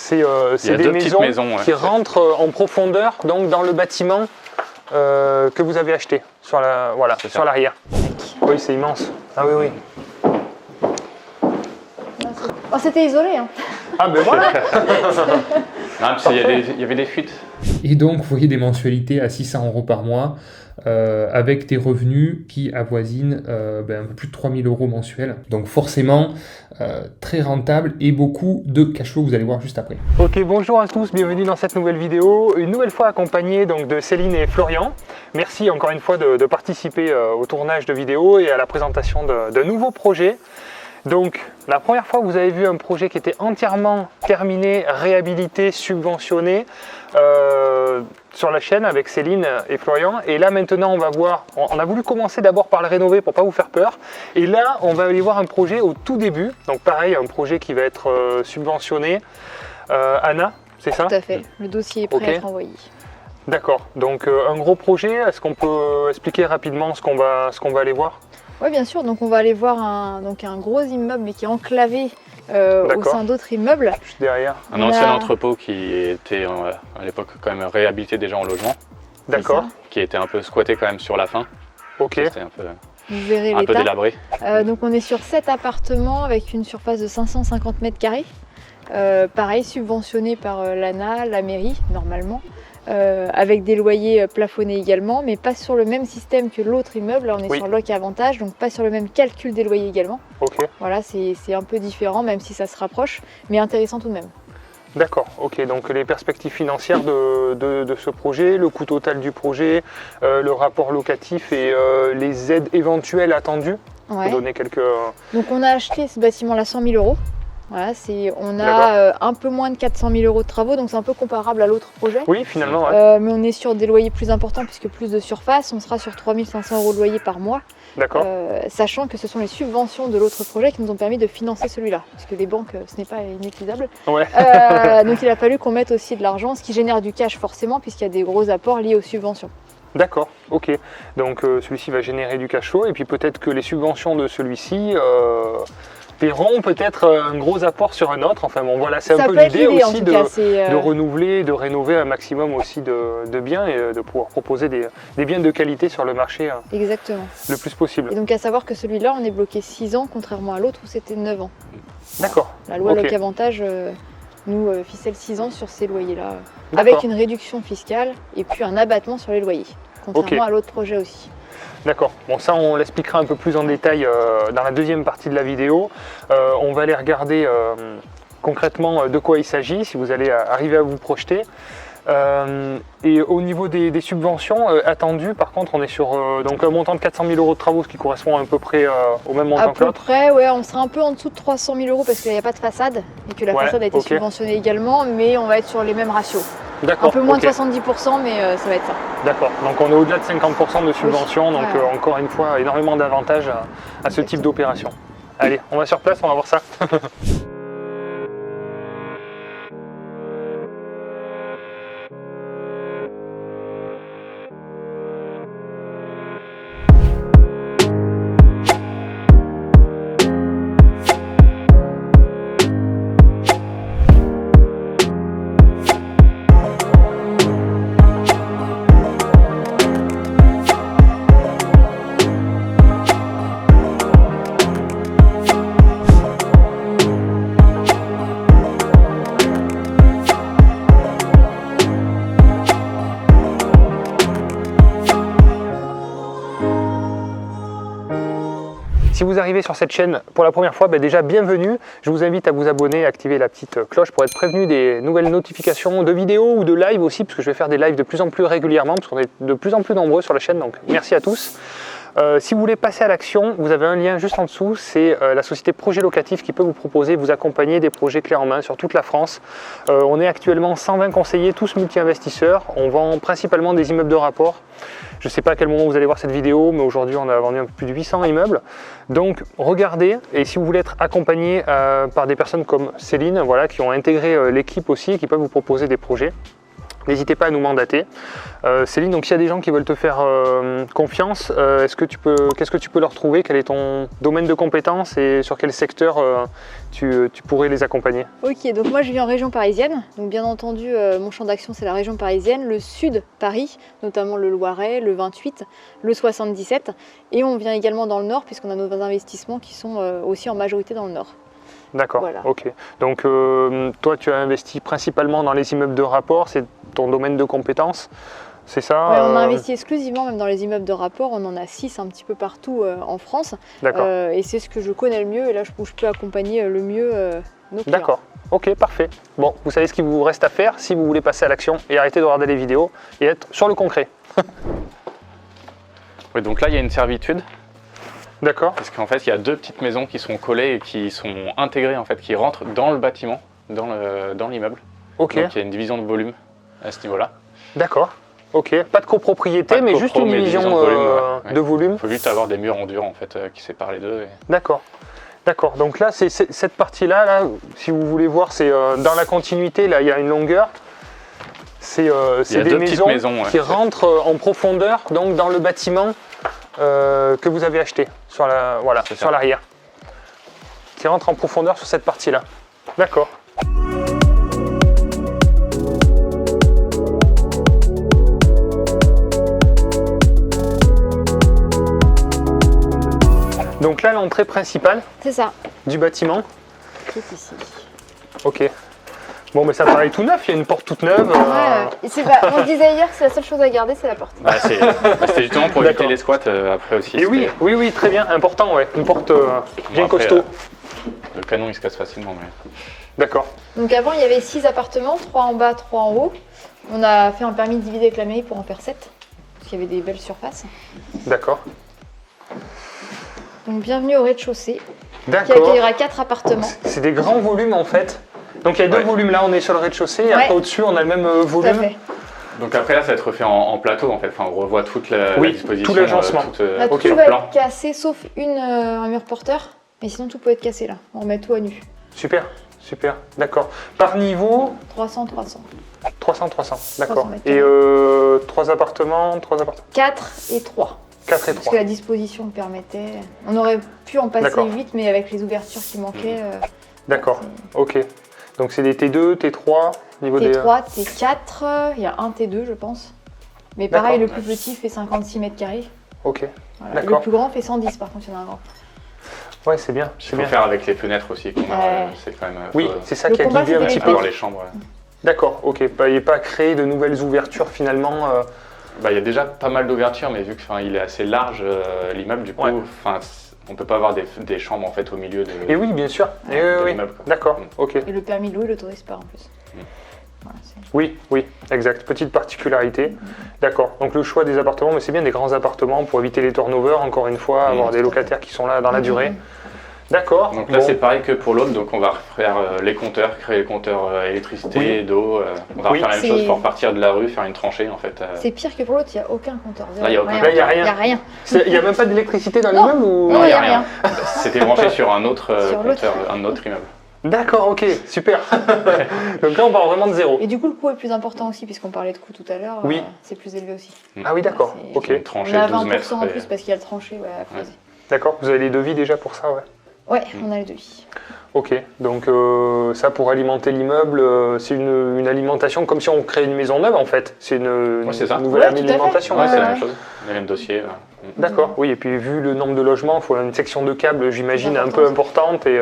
C'est des maisons qui rentrent en profondeur donc dans le bâtiment que vous avez acheté sur l'arrière. Oui, c'est immense. Ah oui, oui. Oh, c'était isolé. Hein. Ah ben voilà. Non, parce il y avait des fuites. Et donc, vous voyez des mensualités à 600 € par mois, avec des revenus qui avoisinent un peu plus de 3 000 € mensuels. Donc forcément, très rentable et beaucoup de cash flow, vous allez voir juste après. Ok, bonjour à tous, bienvenue dans cette nouvelle vidéo. Une nouvelle fois accompagné donc, de Céline et Florian. Merci encore une fois de participer au tournage de vidéos et à la présentation de nouveaux projets. Donc, la première fois, vous avez vu un projet qui était entièrement terminé, réhabilité, subventionné sur la chaîne avec Céline et Florian. Et là, maintenant, on va voir, on a voulu commencer d'abord par le rénover pour ne pas vous faire peur. Et là, on va aller voir un projet au tout début. Donc, pareil, un projet qui va être subventionné. Anna, c'est ça? Tout à fait, le dossier est prêt à être envoyé. D'accord, donc un gros projet. Est-ce qu'on peut expliquer rapidement ce qu'on va aller voir? Oui, bien sûr. Donc, on va aller voir un gros immeuble, mais qui est enclavé au sein d'autres immeubles. Juste derrière. Un ancien entrepôt qui était à l'époque quand même réhabilité déjà en logement. D'accord. Qui était un peu squatté quand même sur la fin. Ok. C'était un peu, vous verrez un peu délabré. Donc, on est sur 7 appartements avec une surface de 550 mètres carrés. Pareil, subventionné par l'ANA, la mairie, normalement. Avec des loyers plafonnés également, mais pas sur le même système que l'autre immeuble. Là, on est sur Loc Avantage, donc pas sur le même calcul des loyers également. Okay. Voilà, c'est un peu différent, même si ça se rapproche, mais intéressant tout de même. D'accord, ok. Donc les perspectives financières de ce projet, le coût total du projet, le rapport locatif et les aides éventuelles attendues. Ouais. Donner quelques... Donc on a acheté ce bâtiment-là 100 000 €. Voilà, on a un peu moins de 400 000 € de travaux, donc c'est un peu comparable à l'autre projet. Oui, finalement. Ouais. Mais on est sur des loyers plus importants puisque plus de surface. On sera sur 3 500 € de loyer par mois. D'accord. Sachant que ce sont les subventions de l'autre projet qui nous ont permis de financer celui-là. Puisque les banques, ce n'est pas inépuisable. Ouais. Donc il a fallu qu'on mette aussi de l'argent, ce qui génère du cash forcément, puisqu'il y a des gros apports liés aux subventions. D'accord, ok. Donc celui-ci va générer du cash flow et puis peut-être que les subventions de celui-ci... paieront peut-être un gros apport sur un autre. Enfin bon, voilà, c'est un peu l'idée aussi de renouveler, de rénover un maximum aussi de biens et de pouvoir proposer des biens de qualité sur le marché. Exactement. Le plus possible. Et donc à savoir que celui-là, on est bloqué 6 ans, contrairement à l'autre où c'était 9 ans. D'accord. La loi Loc Avantage nous ficelle 6 ans sur ces loyers-là, avec une réduction fiscale et puis un abattement sur les loyers, contrairement à l'autre projet aussi. D'accord, bon ça on l'expliquera un peu plus en détail dans la deuxième partie de la vidéo. On va aller regarder concrètement de quoi il s'agit, si vous allez arriver à vous projeter. Et au niveau des subventions attendues, par contre on est sur donc un montant de 400 000 € de travaux, ce qui correspond à peu près au même montant que l'autre. À peu près, ouais, on sera un peu en dessous de 300 000 € parce qu'il n'y a pas de façade et que la façade a été subventionnée également, mais on va être sur les mêmes ratios. Un peu moins de 70%, mais ça va être ça. D'accord, donc on est au-delà de 50% de subventions, donc encore une fois, énormément d'avantages à ce type d'opération. Allez, on va sur place, on va voir ça. Si vous arrivez sur cette chaîne pour la première fois, déjà bienvenue. Je vous invite à vous abonner, à activer la petite cloche pour être prévenu des nouvelles notifications de vidéos ou de live aussi, parce que je vais faire des lives de plus en plus régulièrement, parce qu'on est de plus en plus nombreux sur la chaîne, donc merci à tous. Si vous voulez passer à l'action, vous avez un lien juste en dessous, c'est la société Projet Locatif qui peut vous proposer, vous accompagner des projets clés en main sur toute la France. On est actuellement 120 conseillers, tous multi-investisseurs. On vend principalement des immeubles de rapport. Je ne sais pas à quel moment vous allez voir cette vidéo, mais aujourd'hui on a vendu un peu plus de 800 immeubles. Donc regardez, et si vous voulez être accompagné par des personnes comme Céline, voilà, qui ont intégré l'équipe aussi et qui peuvent vous proposer des projets, n'hésitez pas à nous mandater. Céline, donc s'il y a des gens qui veulent te faire confiance, qu'est-ce que tu peux leur trouver? Quel est ton domaine de compétences et sur quel secteur tu pourrais les accompagner? Ok, donc moi je vis en région parisienne, donc bien entendu mon champ d'action c'est la région parisienne, le sud Paris, notamment le Loiret, le 28, le 77, et on vient également dans le nord puisqu'on a nos investissements qui sont aussi en majorité dans le nord. D'accord, Voilà. ok. Donc toi tu as investi principalement dans les immeubles de rapport, c'est ton domaine de compétences, c'est ça? Ouais, on a investi exclusivement même dans les immeubles de rapport, on en a 6 un petit peu partout en France, D'accord. et c'est ce que je connais le mieux et là où je peux accompagner le mieux nos clients. D'accord, ok, parfait. Bon, vous savez ce qu'il vous reste à faire si vous voulez passer à l'action et arrêter de regarder les vidéos et être sur le concret. Oui, donc là, il y a une servitude, D'accord, parce qu'en fait, il y a 2 petites maisons qui sont collées et qui sont intégrées, en fait, qui rentrent dans le bâtiment, dans l'immeuble. ok, Donc il y a une division de volume à ce niveau-là. d'accord, ok. Pas de copropriété, Pas de mais copro, juste une mais division division de volume, ouais. de volume. Il faut juste avoir des murs en dur, en fait, qui séparent les deux. D'accord. D'accord, donc là, c'est cette partie-là, là, si vous voulez voir, c'est dans la continuité, là, il y a une longueur. C'est Il y a des 2 petites maisons, ouais. qui rentrent en profondeur, donc dans le bâtiment que vous avez acheté, sur l'arrière. Qui rentrent en profondeur sur cette partie-là. D'accord. Donc là, l'entrée principale C'est ça, du bâtiment. qui est ici. Ok. Bon, mais ça paraît tout neuf, il y a une porte toute neuve. Ouais, on se disait hier que c'est la seule chose à garder, c'est la porte. C'était justement pour éviter D'accord. les squats après aussi. Et oui, oui, très bien, important, ouais. Une porte bien après, costaud. Le canon il se casse facilement. Mais... D'accord. Donc avant, il y avait 6 appartements, 3 en bas, 3 en haut. On a fait un permis de diviser avec la mairie pour en faire 7, parce qu'il y avait des belles surfaces. D'accord. Donc bienvenue au rez-de-chaussée, qui D'accord. accueillera 4 appartements. C'est des grands volumes en fait. Donc il y a 2 Ouais. volumes là, on est sur le rez-de-chaussée, et Ouais. après au-dessus on a le même Tout à volume. fait. Donc après là ça va être refait en plateau en fait. Enfin, on revoit toute la Oui, disposition. tout l'agencement. Là, ok. tout le va plan. être cassé, sauf un mur porteur. Mais sinon, tout peut être cassé là. On remet tout à nu. Super, super, d'accord. Par niveau, 300. 300, d'accord. 300 mètres Et carrés. 3 appartements, 4 et 3. 4 et Parce 3. que la disposition le permettait. On aurait pu en passer D'accord. 8, mais avec les ouvertures qui manquaient, D'accord, ok. Donc c'est des T2, T3, niveau des... T3, T4, il y a un T2 je pense. Mais pareil, le D'accord. plus petit fait 56 mètres carrés. Ok, Voilà. Le D'accord. plus grand fait 110 par contre, il y en a un grand. ouais c'est bien, Il c'est faut bien. faire avec les fenêtres aussi. qu'on a, Ouais. C'est quand même. Oui, c'est ça Le qui a combat, guidé un c'était petit les peu. avoir les chambres. Ouais. D'accord, ok. Et pas créer de nouvelles ouvertures finalement. Bah, il y a déjà pas mal d'ouvertures, mais vu qu'il est assez large l'immeuble, du coup, Ouais. on peut pas avoir des chambres en fait au milieu de. Et oui, bien sûr. Et de oui, l'immeuble, quoi. d'accord, Mm. ok. Et le permis de louer, il l'autorise pas en plus. Voilà, Oui, oui, exact. Petite particularité. D'accord. Donc le choix des appartements, mais c'est bien des grands appartements pour éviter les turnovers, encore une fois, avoir des locataires qui sont là dans la durée. D'accord. Donc là, Bon. c'est pareil que pour l'autre, donc on va refaire les compteurs, créer les compteurs électricité, Oui. d'eau. On va Oui. refaire la même C'est- chose pour partir de la rue, faire une tranchée en fait. C'est pire que pour l'autre, il n'y a aucun compteur. Là, il y a aucun Là, il y a rien. Il n'y a rien. Il n'y a même pas d'électricité dans Non. l'immeuble ou... Non, il y a rien. C'était branché sur un autre Sur l'autre. compteur, un autre immeuble. D'accord, ok, super. Donc là, on part vraiment de zéro. Et du coup, le coût est plus important aussi, puisqu'on parlait de coût tout à l'heure. Oui. C'est plus élevé aussi. Ah oui, d'accord, C'est- ok. Une tranchée On a de 12 20% mètres. en et- plus parce qu'il y a le tranché à creuser. D'accord, vous avez les devis déjà pour ça, ouais. Ouais, on a les devis. Ok, donc ça pour alimenter l'immeuble, c'est une alimentation comme si on créait une maison neuve en fait. C'est une Ouais, c'est ça. nouvelle Ouais, tout à fait. alimentation. Ouais, Ouais, c'est la ouais. même chose. Les mêmes dossiers. D'accord, oui, et puis vu le nombre de logements, il faut une section de câbles, j'imagine, un peu importante. Et,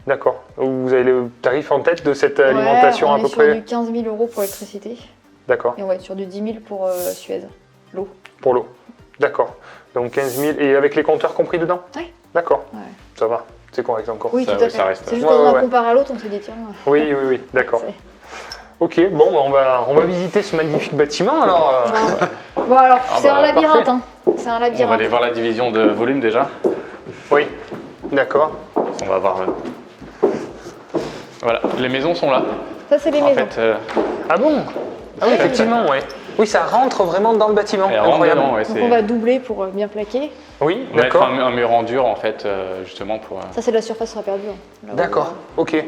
d'accord, vous avez le tarif en tête de cette alimentation on à peu est sur près. du 15 000 € pour l'électricité D'accord, et on va être sur du 10 000 pour Suez, l'eau. pour l'eau. D'accord, donc 15 000, et avec les compteurs compris dedans. Ouais. D'accord, Ouais. ça va, c'est correct encore. Oui, Ça, tout à oui, fait. ça reste- C'est juste Ouais, quand on ouais, a comparé à l'autre, on s'est dit tiens. Oui, d'accord. c'est- Ok, bon, on va visiter ce magnifique bâtiment alors. Bon alors, Ah c'est bah, un labyrinthe. parfait. Hein. C'est un On va labyrinthe. aller voir la division de volume déjà. Oui, d'accord. On va voir. Voilà, les maisons sont là. Ça, c'est les En maisons. fait, Ah bon? Ah oui, effectivement, ouais. Oui, ça rentre vraiment dans le bâtiment. elle rentre Incroyable. dedans, ouais, Donc c'est- on va doubler pour bien plaquer. Oui, on va mettre d'accord. un mur en dur en fait, justement pour. Ça, c'est de la surface sera perdue. Hein. Là où, D'accord, ok.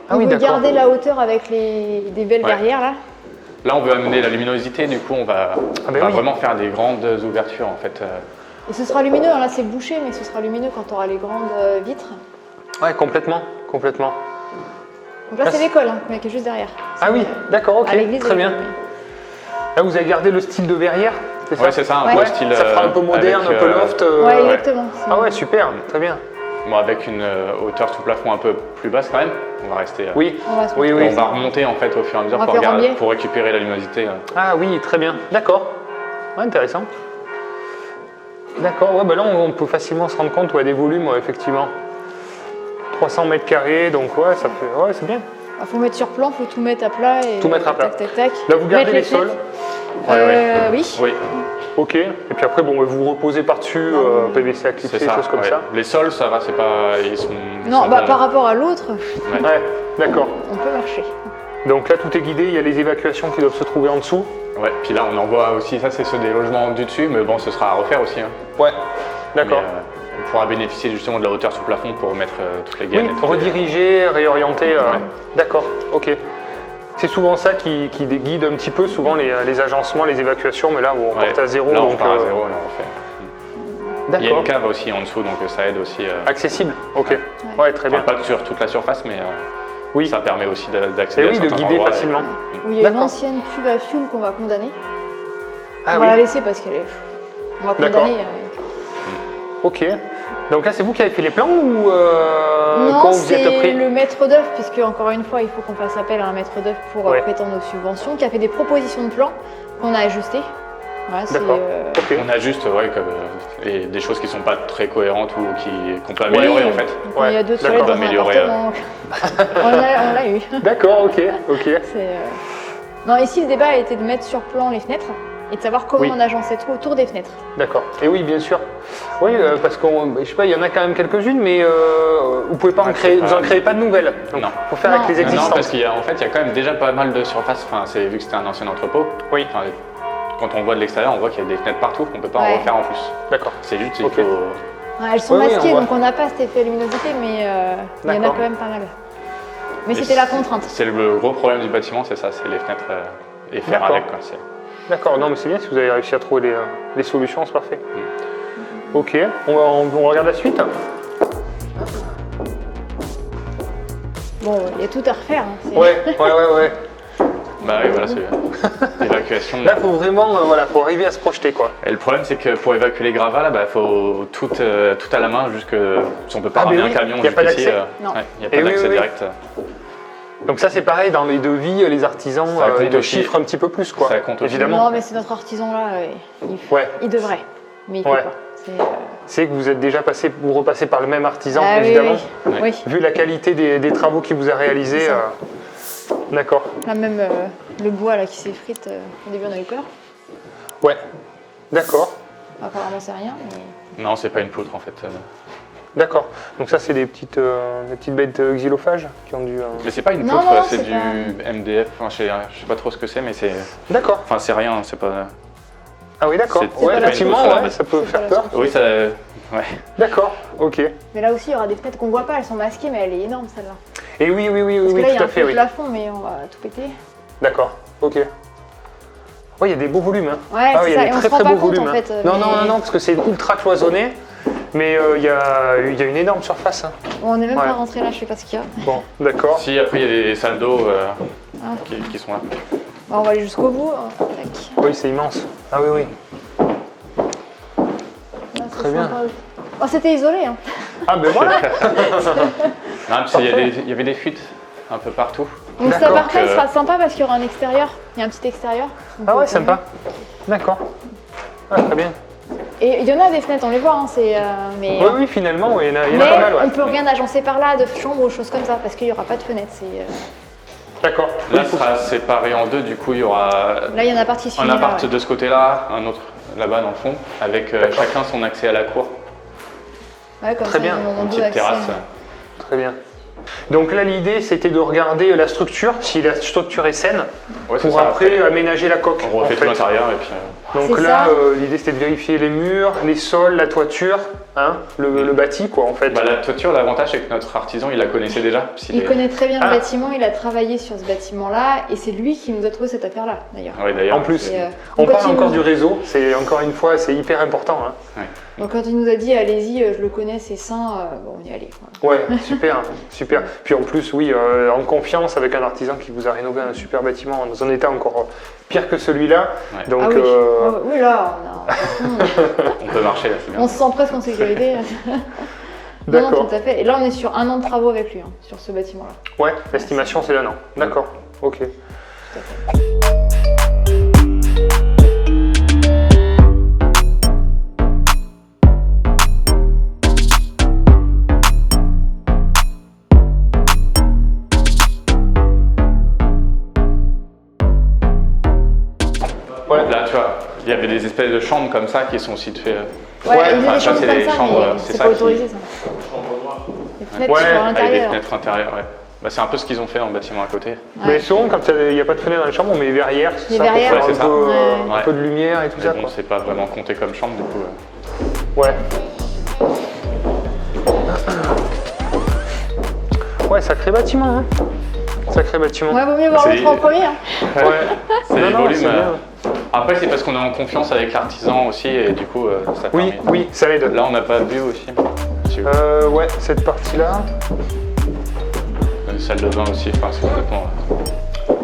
Ah On oui, veut d'accord. garder la hauteur avec des belles Ouais. verrières là. Là, on veut amener la luminosité, du coup, on va, Ah ben on va oui. vraiment faire des grandes ouvertures, en fait. Et ce sera lumineux, hein, là c'est bouché, mais ce sera lumineux quand tu auras les grandes vitres. Ouais, complètement, complètement. Donc là Ah, c'est c'est- l'école, hein, mais qui est juste derrière. Ah oui, d'accord, ok, À l'église, très bien. Là, vous avez gardé le style de verrière, c'est ça? Ouais, c'est ça, un Ouais. peu style. Ça fera un peu moderne, avec, un peu loft. Ouais, exactement. c'est- Ah ouais, super, très bien. Bon, avec une hauteur sous plafond un peu plus basse quand même. On va rester. Oui, On va se oui, Et oui. on va remonter en fait au fur et à mesure On va pour, faire en biais. pour récupérer la luminosité. Ah oui, très bien, d'accord. Ouais, intéressant. D'accord, ouais, bah là on peut facilement se rendre compte des volumes, ouais, effectivement. 300 mètres carrés, donc ouais, ça fait, ouais, c'est bien. Il faut mettre sur plan, il faut tout mettre à plat. Et Tout mettre à plat. Tac, tac, tac. Là vous gardez Mettre les sols, Oui. Oui, ok. Et puis après, bon, vous reposez par-dessus, PVC à c'est clipser, ça. choses comme ouais. ça. Les sols, ça va, c'est pas. Ils sont. Non, sont bah, pas- par rapport à l'autre, Ouais. Ouais, d'accord. on peut marcher. Donc là tout est guidé, il y a les évacuations qui doivent se trouver en dessous. Ouais, puis là on en voit aussi, ça c'est ceux des logements du dessus, mais bon, ce sera à refaire aussi. Hein. Ouais, d'accord. Mais, on pourra bénéficier justement de la hauteur sous plafond pour mettre toutes les Oui, gaines. et toutes les- rediriger, réorienter. Ouais. D'accord, ok. C'est souvent ça qui guide un petit peu, souvent les agencements, les évacuations, mais là on Ouais. part à zéro. Là on donc, part à zéro, là on refait. Il y a D'accord. une cave aussi en dessous, donc ça aide aussi. Accessible, ok. Ouais. Ouais, très bien. Enfin, pas sur toute la surface, mais Oui. ça permet aussi Et d'accéder à oui, de certains guider endroits. facilement. Où il y a une D'accord. ancienne cuve à fioul qu'on va condamner. Ah On va la oui, laisser parce qu'elle est. On va D'accord. condamner. ok. Donc là, c'est vous qui avez fait les plans ou Non, quand vous y êtes c'est pris le maître d'œuvre, puisque encore une fois, il faut qu'on fasse appel à un maître d'œuvre pour Ouais. prétendre aux subventions, qui a fait des propositions de plans qu'on a ajustées. Voilà, c'est, D'accord. Ok. On a juste des choses qui sont pas très cohérentes ou qu'on peut améliorer Oui, en fait. donc quand il y a deux d'accord. toilettes dans un Améliorer, appartement. On l'a eu. D'accord, ok, ok. C'est, Non, ici, le débat a été de mettre sur plan les fenêtres et de savoir comment Oui. on agençait tout autour des fenêtres. D'accord. Et oui, bien sûr. Oui, parce qu'on, je sais pas, il y en a quand même quelques-unes, mais vous pouvez pas en Ouais, créer, c'est vous en pas- créez pas de nouvelles. Donc, Non. faut faire Non. avec les Non, existantes. parce qu'il y a quand même déjà pas mal de surface. Enfin, vu que c'était un ancien entrepôt. Oui. Enfin, quand on voit de l'extérieur, on voit qu'il y a des fenêtres partout. On peut pas Ouais. en refaire en plus. D'accord. C'est juste Ok. il faut. Ouais, elles sont Oui, oui, masquées, on voit. donc on n'a pas cet effet luminosité, mais il y en a D'accord. quand même pas mal. Mais Et c'était la contrainte. C'est le gros problème du bâtiment, c'est ça, c'est les fenêtres et faire D'accord. avec. Quoi. D'accord, non mais c'est bien si vous avez réussi à trouver les solutions, c'est parfait. Mm. Ok, on regarde la suite. Bon, il y a tout à refaire. Hein, c'est- Ouais. Bah oui, voilà, c'est l'évacuation. Là, faut vraiment, faut arriver à se projeter, quoi. Et le problème, c'est que pour évacuer les gravats, là, bah, faut tout à la main, jusque si on peut pas Ah, mais ramener oui, un camion y a pas jusqu'ici. d'accès. Non. Il n'y a pas Et oui, d'accès oui, oui. direct. Donc ça, c'est pareil dans les devis, les artisans, Ça compte ils le aussi. chiffrent un petit peu plus, quoi. Ça compte aussi. Évidemment. Non, mais c'est notre artisan là, Ouais. il devrait, mais il peut Ouais. pas. C'est, C'est que vous êtes déjà passé, vous repassez par le même artisan, Ah oui, évidemment. oui, Ouais. oui. Vu la qualité des travaux qu'il vous a réalisés. C'est ça. D'accord. Là même le bois là qui s'effrite, au début on a eu peur. Ouais. D'accord. Apparemment c'est rien, mais Non, c'est pas une poutre en fait. D'accord. Donc ça, c'est des petites bêtes xylophages qui ont dû. Mais c'est pas une Non, poutre, non, c'est c'est du pas- MDF. Enfin, je sais pas trop ce que c'est, mais c'est. D'accord. Enfin, c'est rien, c'est pas. Ah oui, d'accord. C'est Ouais, pas la effectivement, structure, ouais, ça peut c'est pas faire la peur. Oui, ça. Ouais. D'accord. Ok. Mais là aussi il y aura des fenêtres qu'on voit pas, elles sont masquées, mais elle est énorme celle-là. Et oui, Parce que là il y tout a à un fait, peu de oui. plafond, mais on va tout péter. D'accord. Ok. Oui, il y a des beaux volumes. Hein. Ouais, Ah oui, c'est il y ça, a et des on très se rend très pas beaux compte volumes. en hein. fait. Non, non, parce que c'est ultra cloisonné, mais il y a une énorme surface. Hein. Bon, on n'est même Ouais. pas rentré là, je sais pas ce qu'il y a. Bon, d'accord. Si, après, il y a des salles d'eau Ah. qui sont là. Bon, on va aller jusqu'au bout. Hein. Tac. Oui, c'est immense. Ah oui, oui. Là, c'est Très bien. sympa. Oh, c'était isolé. Hein. Ah ben voilà. Non, parce qu'il y avait des fuites un peu partout. Donc cet D'accord, appart-là, il sera sympa parce qu'il y aura un extérieur. Il y a un petit extérieur. Donc, Ah ouais, on peut- sympa. D'accord. Ah, très bien. Et il y en a des fenêtres, on les voit, hein, mais, Oui, oui, finalement, oui, il y en a mais pas mal. on Ouais. peut rien agencer par là, de chambre ou choses comme ça, parce qu'il n'y aura pas de fenêtre. D'accord. Là, Oui, ce sera séparé en deux, du coup, il y aura Là, il y en a un parti un appart de ce côté-là, un autre là-bas dans le fond, avec chacun son accès à la cour, Ouais, comme Très ça, bien. ils ont une deux petite accès. terrasse. Très bien. Donc là, l'idée, c'était de regarder la structure, si la structure est saine, Ouais, c'est pour ça. après aménager la coque. On refait en tout fait. l'intérieur et puis Donc C'est là, ça. l'idée c'était de vérifier les murs, les sols, la toiture, hein, le bâti quoi en fait. Bah, la toiture, l'avantage c'est que notre artisan il la connaissait déjà. Il connaît très bien Ah. le bâtiment, il a travaillé sur ce bâtiment-là et c'est lui qui nous a trouvé cette affaire-là d'ailleurs. Oui, d'ailleurs. En plus, Et, on parle quand il encore nous- du réseau, c'est encore une fois, c'est hyper important. Hein. Donc quand il nous a dit allez-y, je le connais, c'est sain, bon, on y allait. Quoi. Ouais, super, super. Puis en plus, oui, en confiance avec un artisan qui vous a rénové un super bâtiment dans un état encore pire que celui-là. Ouais. Donc, Ah oui. Oui, là, On peut marcher là, c'est bien. on se sent presque en sécurité. Non, d'accord. tout à fait. Et là, on est sur 1 an de travaux avec lui, hein, sur ce bâtiment-là. Ouais, l'estimation c'est d'un an. D'accord, ok. Tout à fait. Ouais. Là, tu vois, il y avait des espèces de chambres comme ça qui sont situées. Ouais, Ouais, il y a enfin, des ça, chambres c'est comme des ça, chambres, mais c'est c'est ça pas qui- autorisé ça. Les fenêtres Ouais, sur Avec des l'intérieur. fenêtres intérieures, ouais. Bah, c'est un peu ce qu'ils ont fait dans le bâtiment à côté. Mais souvent, quand il n'y a pas de fenêtre dans la chambre, on met des verrières, c'est Des ça, verrières. pour faire Ouais, un, c'est ça. peu, Ouais. un peu de lumière et tout Mais ça. bon, Quoi. c'est pas vraiment compté comme chambre du coup. Ouais. Ouais, sacré bâtiment. Hein. Sacré bâtiment. Ouais, vaut mieux voir C'est- l'autre en premier. Hein. Ouais. C'est Non, des non, volumes. c'est bien. Après, c'est parce qu'on est en confiance avec l'artisan aussi et du coup, ça Oui, permet. oui, ça aide. Là, on n'a pas bu aussi. Ouais, cette partie-là. Une salle de bain aussi, enfin, c'est complètement.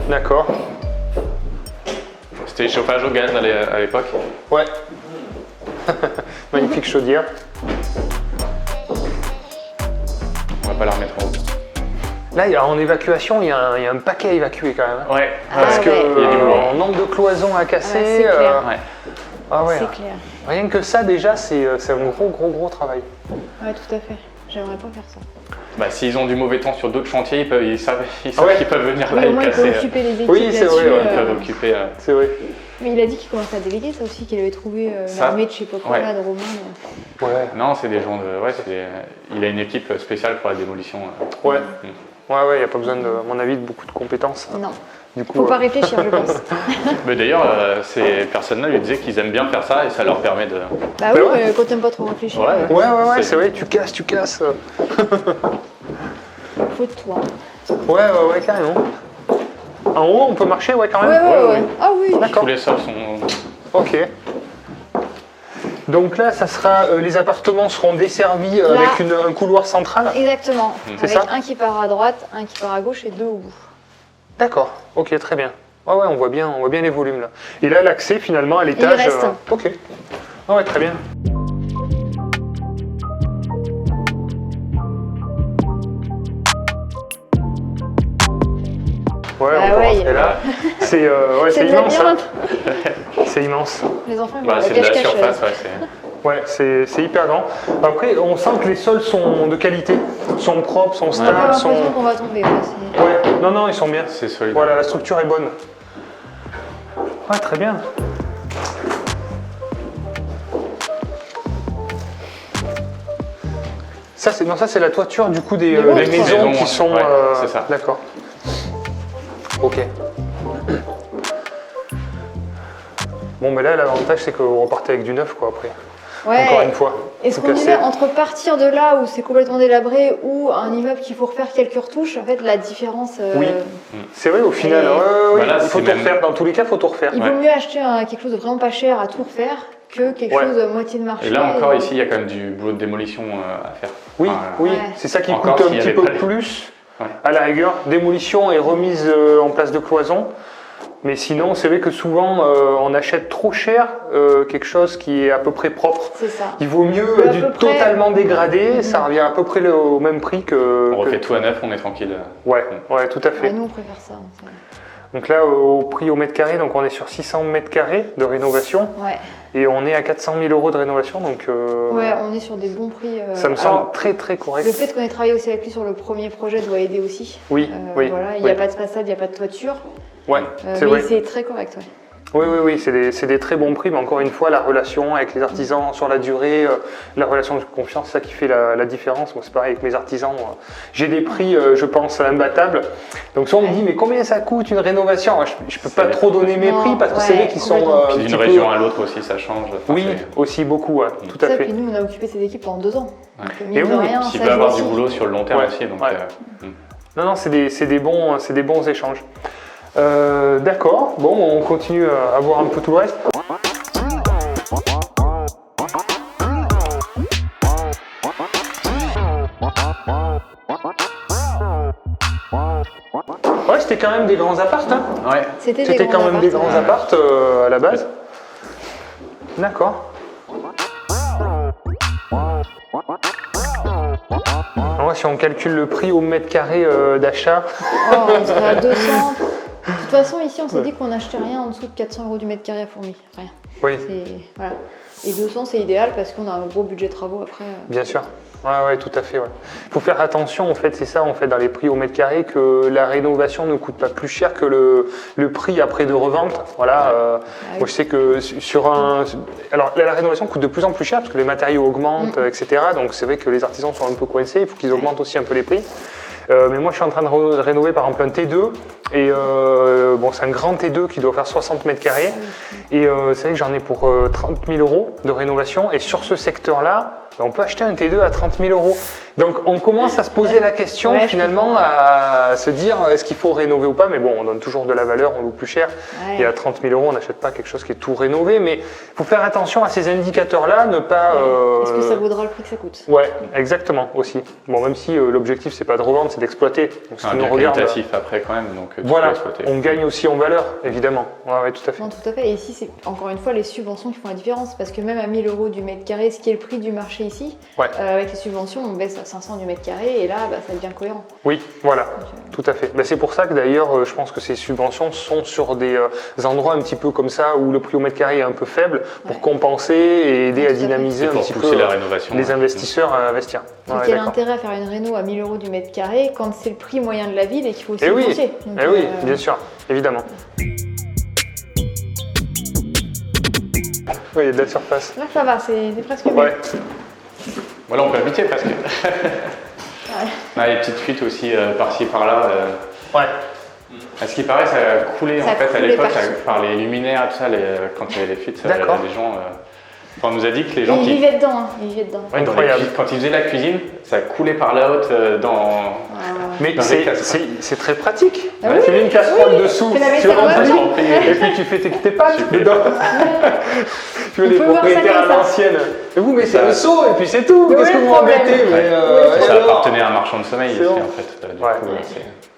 D'accord. C'était chauffage au gaz à l'époque. Ouais. Magnifique chaudière. On va pas la remettre en haut. Là, en évacuation, il y a un paquet à évacuer quand même. Hein. Ouais. Parce Ah que ouais. Il y a du boulot. en nombre de cloisons à casser. Ah, c'est clair. Ouais. Ah ouais. C'est clair. Rien que ça, déjà, c'est un gros travail. Ouais, tout à fait. J'aimerais pas faire ça. Bah, s'ils ont du mauvais temps sur d'autres chantiers, ils savent Ouais. qu'ils peuvent venir là Oui, au et moins, il casser. peut occuper les équipes Oui, c'est là-dessus. vrai, ouais, Ils peuvent occuper. C'est vrai. Mais il a dit qu'il commençait à déléguer ça aussi, qu'il avait trouvé Ça, l'armée de je sais pas quoi, ouais. là, de Romain. Ouais. Non, c'est des gens de. Ouais, il a une équipe spéciale pour la démolition. Ouais. Ouais, il n'y a pas besoin, à mon avis, de beaucoup de compétences. Non, Du coup, faut pas réfléchir, je pense. Mais d'ailleurs, ces personnes-là lui disaient qu'ils aiment bien faire ça et ça leur permet de. Bah oui, ouais. quand t'aimes pas trop réfléchir, Ouais. Ouais, c'est vrai, tu casses. faut de toi. Ouais, carrément. En haut, on peut marcher, ouais, quand Ouais, même. ouais, ouais. ouais. Ah oui. D'accord. Tous les sols sont. Ok. Donc là, ça sera, les appartements seront desservis Là. avec un couloir central. Exactement. C'est Avec ça un qui part à droite, un qui part à gauche et deux au bout. D'accord. Ok, très bien. Ouais, on voit bien les volumes là. Et là, l'accès finalement à l'étage. reste. Ok. Ah ouais, très bien. Ouais, Ah on peut ouais, rentrer là. C'est C'est de immense. Hein. labyrinthe. C'est immense. Les enfants, ils vont Bah, à la c'est de la cache-cache. surface, ouais. c'est- Ouais, c'est hyper grand. Après, on sent que les sols sont de qualité, sont propres, sont On a pas stables, l'impression sont. qu'on va tomber. Là, c'est- Ouais, non, ils sont bien. C'est solide. Voilà, la structure est bonne. Ouais, très bien. Ça, c'est la toiture du coup des Des maisons maisons, qui sont. ouais, c'est ça. D'accord. Ok. Bon, mais là, l'avantage, c'est que vous repartez avec du neuf, quoi, après. Encore Ouais. une fois. Et ce Tout qu'on casser. disait, entre partir de là où c'est complètement délabré ou un immeuble qu'il faut refaire quelques retouches, en fait, la différence. Oui. C'est vrai, au final. Et- Ouais, Bah là, il faut c'est tout même- refaire. Dans tous les cas, il faut tout refaire. Il Ouais. vaut mieux acheter quelque chose de vraiment pas cher à tout refaire que quelque Ouais. chose à moitié de marché. Et là encore, ici, il y a quand même du boulot de démolition à faire. Oui, Enfin, oui, Ouais. c'est ça qui Encore coûte un s'il y petit avait peu pas les- plus, Ouais. à la rigueur, démolition et remise en place de cloison. Mais sinon, c'est vrai que souvent, on achète trop cher quelque chose qui est à peu près propre. C'est ça. Il vaut mieux À du peu près. totalement dégradé, Mhm. ça revient à peu près au même prix que... On refait tout à neuf, on est tranquille. Ouais, tout à fait. Ouais, nous, on préfère ça. Donc là, au prix au mètre carré, donc on est sur 600 mètres carrés de rénovation Ouais. et on est à 400 000 € de rénovation, donc Ouais, on est sur des bons prix. ça me semble Alors, très correct. le fait qu'on ait travaillé aussi avec lui sur le premier projet doit aider aussi. Oui, oui, Voilà, il n'y oui. a pas de façade, il n'y a pas de toiture. Ouais, c'est Mais vrai. c'est très correct, ouais. Oui, c'est des très bons prix, mais encore une fois, la relation avec les artisans sur la durée, la relation de confiance, c'est ça qui fait la différence. Moi, c'est pareil avec mes artisans. J'ai des prix, je pense, imbattables. Donc, soit on me dit, mais combien ça coûte une rénovation? Je ne peux pas trop donner mes prix parce que c'est vrai qu'ils sont. Puis d'une région à l'autre aussi, ça change. Enfin, oui, aussi beaucoup, tout à fait. Puis nous, on a occupé ces équipes pendant 2 ans. Ouais. Donc, mine de rien, il ça peut joue avoir aussi. du boulot sur le long terme aussi. Donc, Non, c'est des bons échanges. D'accord, bon, on continue à voir un peu tout le reste. Ouais, c'était quand même des grands apparts, hein. Ouais. C'était quand même des grands apparts à la base. D'accord. Alors, si on calcule le prix au mètre carré d'achat, On serait à 200. De toute façon, ici, on s'est dit qu'on n'achetait rien en dessous de 400 € du mètre carré à Fourmi. Rien. oui, Voilà. Et 200, c'est idéal parce qu'on a un gros budget de travaux après. bien sûr. Ouais, tout à fait. Ouais. Il faut faire attention, en fait, c'est ça, en fait, dans les prix au mètre carré, que la rénovation ne coûte pas plus cher que le prix après de revente. Voilà. Moi, je sais que alors, la rénovation coûte de plus en plus cher parce que les matériaux augmentent, etc. Donc, c'est vrai que les artisans sont un peu coincés. Il faut qu'ils augmentent aussi un peu les prix. Mais moi, je suis en train de rénover, par exemple, un T2. Et bon, c'est un grand T2 qui doit faire 60 mètres carrés. Et c'est vrai que j'en ai pour 30 000 € de rénovation. Et sur ce secteur-là, on peut acheter un T2 à 30 000 €. Donc on commence à se poser la question finalement, à se dire est-ce qu'il faut rénover ou pas. Mais bon, on donne toujours de la valeur, on loue plus cher. Et à 30 000 €, on n'achète pas quelque chose qui est tout rénové. Mais il faut faire attention à ces indicateurs-là, ne pas... Est-ce que ça vaudra le prix que ça coûte? Ouais, exactement, aussi. Bon, même si l'objectif, c'est pas de revendre, c'est d'exploiter. Donc, un bien qualitatif après quand même, donc tu voilà, peux exploiter. on gagne aussi en valeur, évidemment. Ouais, tout à fait. Non, tout à fait. Et ici, c'est encore une fois les subventions qui font la différence. Parce que même à 1 000 € du mètre carré, ce qui est le prix du marché ici, avec les subventions, on baisse à 500 du mètre carré et là, ça devient cohérent. Oui, voilà, tout à fait. C'est pour ça que d'ailleurs, je pense que ces subventions sont sur des endroits un petit peu comme ça où le prix au mètre carré est un peu faible pour compenser et aider à dynamiser un petit peu la rénovation, les investisseurs à investir. Quel intérêt à faire une réno à 1 000 € du mètre carré quand c'est le prix moyen de la ville et qu'il faut aussi le penser. Oui, bien sûr, évidemment. Oui, il y a de la surface. Là, ça va, c'est presque mieux. Ouais. Voilà, on peut habiter presque. Les petites fuites aussi par-ci par-là. Ouais. À ce qui paraît, ça a coulé Ça en a fait à coulé l'époque partout. par les luminaires, tout ça, quand il y avait les fuites, les gens. On nous a dit que les gens Ils qui. vivaient dedans, ils vivaient dedans. Ouais, Incroyable. Quand ils faisaient la cuisine, ça coulait par la haute dans. Mais dans les classes. c'est très pratique. Ah Tu oui, mets une casserole oui, dessous, fais la tu vaisselle rentres en dedans, même. et puis tu fais tes pâtes dedans. Tu veux On les peut voir ça propriétaires comme à ça. l'ancienne. Et vous, mais c'est Ça- un seau et puis c'est tout. Oui, Qu'est-ce que le vous problème. m'embêtez Ça appartenait à un marchand de sommeil C'est ici bon. en fait. Du Ouais. coup,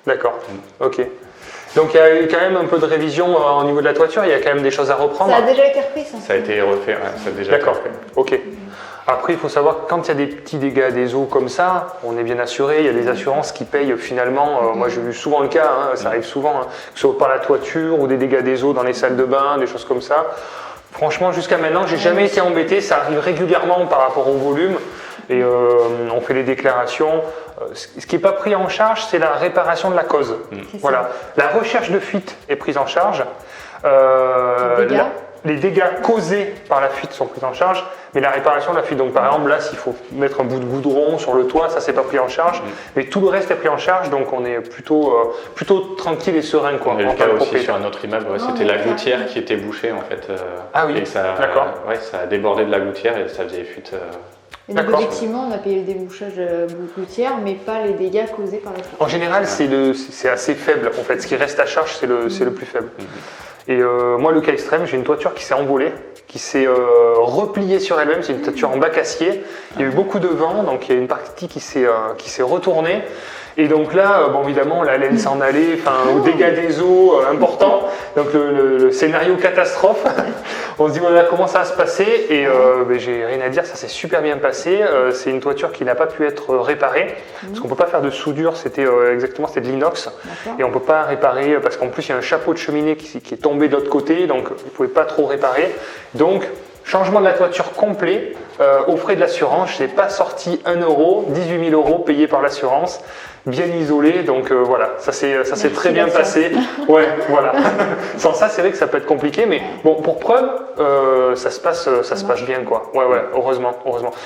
D'accord, ok. Donc il y a eu quand même un peu de révision au niveau de la toiture, il y a quand même des choses à reprendre. Ça a déjà été repris, ça. ça a été refait, ça a déjà été D'accord, refait. ok. Après, il faut savoir que quand il y a des petits dégâts des eaux comme ça, on est bien assuré. Il y a des assurances qui payent finalement. Moi, j'ai vu souvent le cas, ça arrive souvent, que ce soit par la toiture ou des dégâts des eaux dans les salles de bain, des choses comme ça. Franchement, jusqu'à maintenant, j'ai jamais été embêté. Ça arrive régulièrement par rapport au volume. Et on fait les déclarations. Ce qui n'est pas pris en charge, c'est la réparation de la cause. Voilà. La recherche de fuite est prise en charge. Les dégâts causés par la fuite sont pris en charge, mais la réparation de la fuite, donc par exemple là, s'il faut mettre un bout de goudron sur le toit, ça c'est pas pris en charge, mais tout le reste est pris en charge, donc on est plutôt tranquille et serein quoi. On a eu en le tant cas que aussi propriétaire. sur un autre immeuble, Non, c'était mais la gouttière qui était bouchée en fait. Ah oui, et ça, d'accord. ça a débordé de la gouttière et ça faisait des fuites. Et donc D'accord. effectivement, on a payé le débouchage de gouttière, mais pas les dégâts causés par la fuite. En général, c'est assez faible en fait. Ce qui reste à charge, c'est le plus faible. Et moi, le cas extrême, j'ai une toiture qui s'est envolée, qui s'est repliée sur elle-même. C'est une toiture en bac acier. Il y a eu beaucoup de vent, donc il y a une partie qui s'est retournée. Et donc là, bon, évidemment, la laine s'en allait, au dégât des eaux important. Donc le scénario catastrophe. On se dit voilà comment ça va se passer. Et j'ai rien à dire, ça s'est super bien passé. C'est une toiture qui n'a pas pu être réparée parce qu'on peut pas faire de soudure. C'était c'était de l'inox et on peut pas réparer parce qu'en plus il y a un chapeau de cheminée qui est tombé de l'autre côté, donc il pouvait pas trop réparer. Donc changement de la toiture complet aux frais de l'assurance. Je n'ai pas sorti 1 €, 18 000 € payés par l'assurance. bien isolé. Donc voilà, ça s'est très bien la passé. Ouais, voilà. Sans ça, c'est vrai que ça peut être compliqué, mais bon, pour preuve, ça se passe bien, quoi. Ouais, heureusement.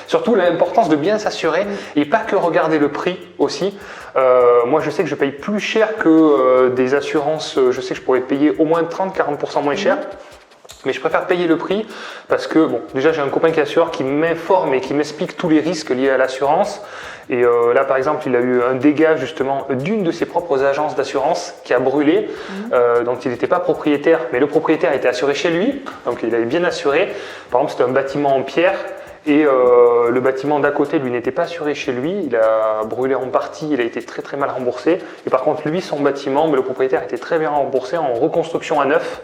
Surtout l'importance de bien s'assurer et pas que regarder le prix aussi. Moi, je sais que je paye plus cher que des assurances. Je sais que je pourrais payer au moins 30-40% moins cher. Mais je préfère payer le prix parce que, bon, déjà j'ai un copain qui est assureur qui m'informe et qui m'explique tous les risques liés à l'assurance. Et là, par exemple, il a eu un dégât justement d'une de ses propres agences d'assurance qui a brûlé. Donc il n'était pas propriétaire, mais le propriétaire était assuré chez lui, donc il avait bien assuré. Par exemple, c'était un bâtiment en pierre. Et le bâtiment d'à côté, lui, n'était pas assuré chez lui. Il a brûlé en partie, il a été très très mal remboursé. Et par contre, lui, son bâtiment, le propriétaire était très bien remboursé en reconstruction à neuf,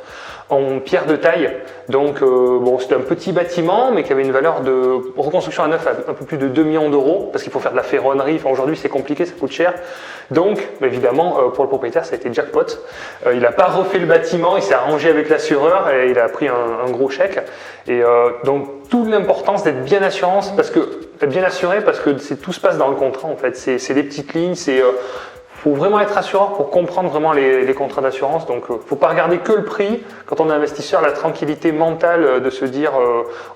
en pierre de taille. Donc, bon, c'était un petit bâtiment, mais qui avait une valeur de reconstruction à neuf à un peu plus de 2 millions d'euros, parce qu'il faut faire de la ferronnerie. Enfin, aujourd'hui, c'est compliqué, ça coûte cher. Donc, évidemment, pour le propriétaire, ça a été jackpot. Il n'a pas refait le bâtiment, il s'est arrangé avec l'assureur et il a pris un gros chèque. Et donc, toute l'importance d'être bien assuré parce que tout se passe dans le contrat, en fait. C'est des petites lignes, faut vraiment être assureur pour comprendre vraiment les contrats d'assurance. Donc, faut pas regarder que le prix. Quand on est investisseur, la tranquillité mentale de se dire,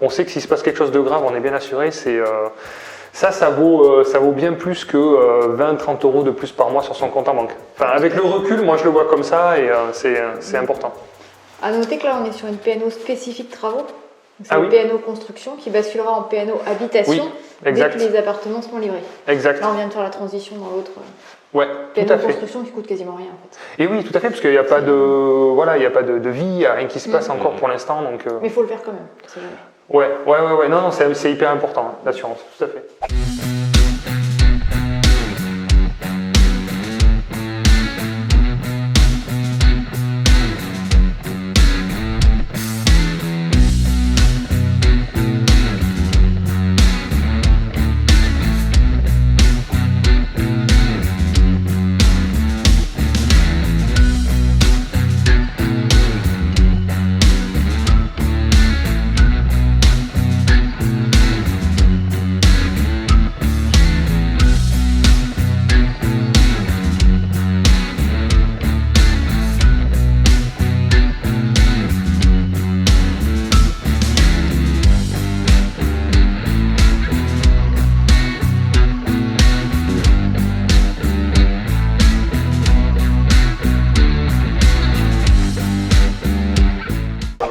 on sait que s'il se passe quelque chose de grave, on est bien assuré. Ça vaut bien plus que 20-30 euros de plus par mois sur son compte en banque. Enfin, avec le recul, moi je le vois comme ça et c'est important. À noter que là, on est sur une PNO spécifique travaux. C'est Ah une oui. PNO construction qui basculera en PNO habitation Oui, exact. dès que les appartements seront livrés. Exact. Là, on vient de faire la transition dans l'autre Ouais, tout PNO à fait. construction qui coûte quasiment rien en fait. Et oui, tout à fait, parce qu'il n'y a pas de vie, il n'y a rien qui se passe encore pour l'instant. Donc, Mais il faut le faire quand même, on sait jamais. ouais, non, c'est hyper important, hein, l'assurance, tout à fait.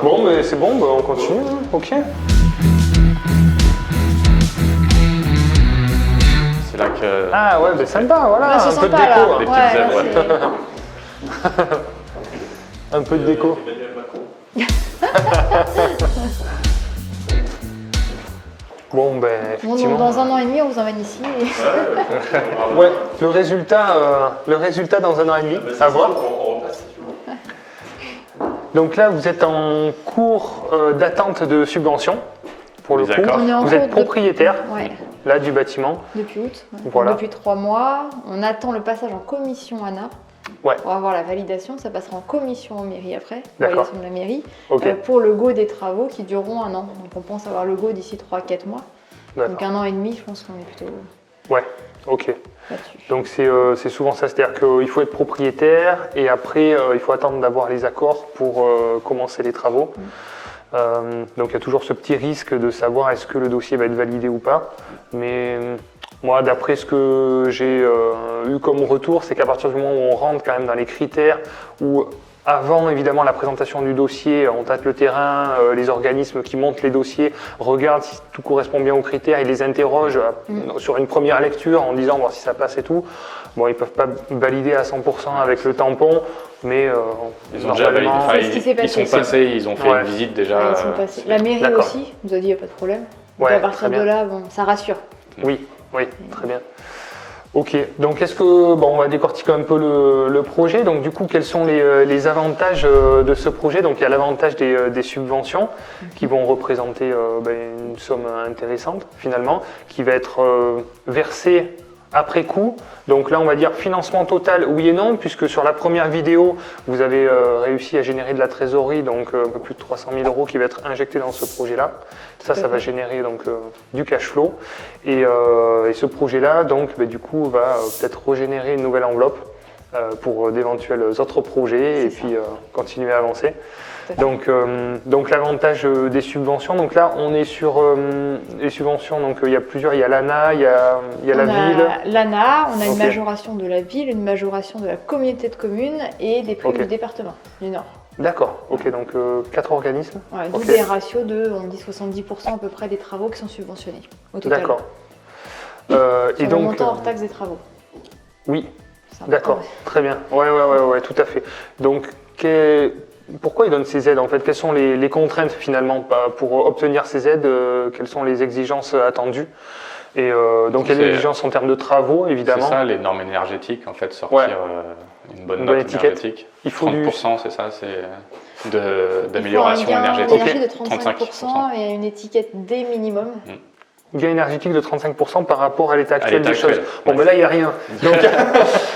Bon, mais c'est bon, on continue, hein. Ok. C'est là que. Ah ouais, sympa, voilà, Là, c'est un peu de sympa, là. déco. Des Ouais, petites là, œuvres, c'est- Un peu de déco. Bon, Bon, effectivement. donc, dans 1 an et demi, on vous emmène ici. Et... Ouais, le résultat dans 1 an et demi, à voir. Donc là, vous êtes en cours d'attente de subvention, pour le coup. D'accord. On est en Vous cours êtes propriétaire, Ouais, là, du bâtiment. depuis août. Ouais. Voilà. Depuis 3 mois. On attend le passage en commission ANA. Ouais. Pour avoir la validation, ça passera en commission en mairie après, D'accord. validation de la mairie, Ok, pour le go des travaux qui dureront 1 an. Donc on pense avoir le go d'ici 3-4 mois. Donc d'accord. 1 an et demi, je pense qu'on est plutôt Ok. là-dessus. Donc c'est souvent ça, c'est-à-dire qu'il faut être propriétaire et après il faut attendre d'avoir les accords pour commencer les travaux. Donc il y a toujours ce petit risque de savoir est-ce que le dossier va être validé ou pas. Mais moi, d'après ce que j'ai eu comme retour, c'est qu'à partir du moment où on rentre quand même dans les critères, où avant évidemment la présentation du dossier, on tâte le terrain, les organismes qui montent les dossiers regardent si tout correspond bien aux critères, ils les interrogent sur une première lecture en disant voir si ça passe et tout. Bon, ils peuvent pas valider à 100% avec le tampon, mais Ils ont déjà validé. normalement, Enfin, C'est ce qui s'est ils passé. sont passés, ils ont fait Ouais. une visite déjà. Ouais, ils sont passés. La mairie D'accord. aussi nous a dit il n'y a pas de problème. Donc Ouais, à partir très de bien. là, bon, ça rassure. Oui, très bien. Ok, donc est-ce que, bon, on va décortiquer un peu le projet. Donc du coup, quels sont les avantages de ce projet? Donc il y a l'avantage des subventions qui vont représenter une somme intéressante finalement, qui va être versée après coup. Donc là, on va dire financement total, oui et non, puisque sur la première vidéo, vous avez réussi à générer de la trésorerie, donc un peu plus de 300 000 € qui va être injecté dans ce projet-là. Ça va générer donc du cash flow. Et ce projet-là, donc, du coup, va peut-être régénérer une nouvelle enveloppe pour d'éventuels autres projets et puis continuer à avancer. Donc l'avantage des subventions, donc là on est sur les subventions, donc il y a plusieurs, il y a l'ANA, il y a la ville. L'ANA, on a une majoration de la ville, une majoration de la communauté de communes et des primes du département du Nord. D'accord, ok, donc 4 organismes. Ouais, donc des ratios de, on dit 70% à peu près des travaux qui sont subventionnés au total. D'accord. Et donc, le montant hors taxe des travaux. Oui, d'accord, très bien. Ouais, tout à fait. Donc, pourquoi ils donnent ces aides en fait? Quelles sont les contraintes finalement pour obtenir ces aides? Quelles sont les exigences attendues? Et donc, il y a des exigences en termes de travaux, évidemment. C'est ça, les normes énergétiques, en fait, sortir une bonne note énergétique. Il faut 30%, c'est ça, c'est d'amélioration énergétique. Il faut un gain d'énergie de 35% et une étiquette D minimum. Gain énergétique de 35% par rapport à l'état actuel des choses. Bon, ben là, il n'y a rien. Donc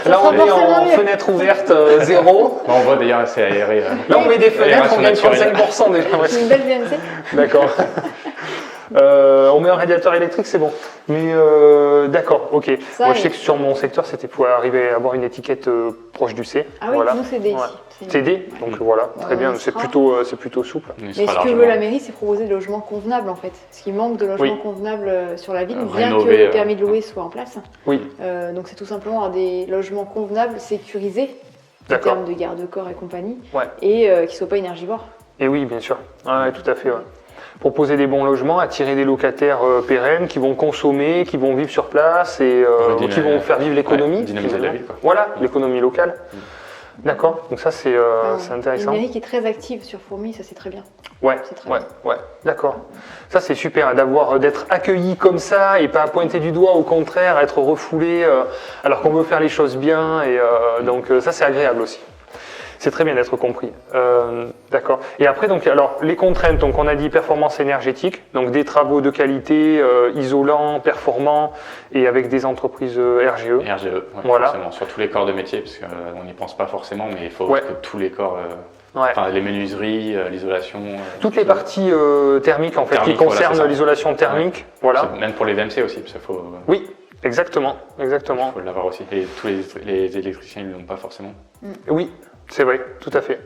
là, on est en fenêtre ouverte 0. On voit d'ailleurs, c'est aéré. Là, on met des fenêtres, on gagne 35% déjà. C'est une belle VMC. D'accord. On met un radiateur électrique, c'est bon. Mais d'accord, ok. Ça, moi, je sais que sur mon secteur, c'était pour arriver à avoir une étiquette proche du C. Ah oui, voilà. nous c'est D ici. C'est D, donc voilà, très bien. C'est plutôt souple. Mais ce que veut la mairie, c'est proposer des logements convenables en fait. Ce qui manque de logements convenables sur la ville, bien que le permis de louer soit en place. Oui. Donc c'est tout simplement avoir des logements convenables, sécurisés, en termes de garde-corps et compagnie, et qui ne soient pas énergivores. Et oui, bien sûr. Ouais, tout à fait. Ouais. Proposer des bons logements, attirer des locataires pérennes qui vont consommer, qui vont vivre sur place et qui vont faire vivre l'économie. Dynamiser la ville, quoi. Voilà, l'économie locale. D'accord, donc ça c'est intéressant. Une mairie qui est très active sur Fourmi, ça c'est très bien. Ouais, d'accord. Ça c'est super, d'être accueilli comme ça et pas pointer du doigt, au contraire, être refoulé alors qu'on veut faire les choses bien. Et donc ça c'est agréable aussi. C'est très bien d'être compris. D'accord. Et après, donc, alors, les contraintes, donc on a dit performance énergétique, donc des travaux de qualité, isolants, performants, et avec des entreprises RGE. RGE, voilà. Forcément, sur tous les corps de métier, parce qu'on n'y pense pas forcément, mais il faut que tous les corps, enfin, les menuiseries, l'isolation. Toutes les parties thermiques, en fait, qui concernent l'isolation thermique. Voilà. Même pour les VMC aussi, parce qu'il faut. Oui. Exactement. Il faut l'avoir aussi. Et tous les électriciens, ils ne l'ont pas forcément. Oui, c'est vrai, tout à fait.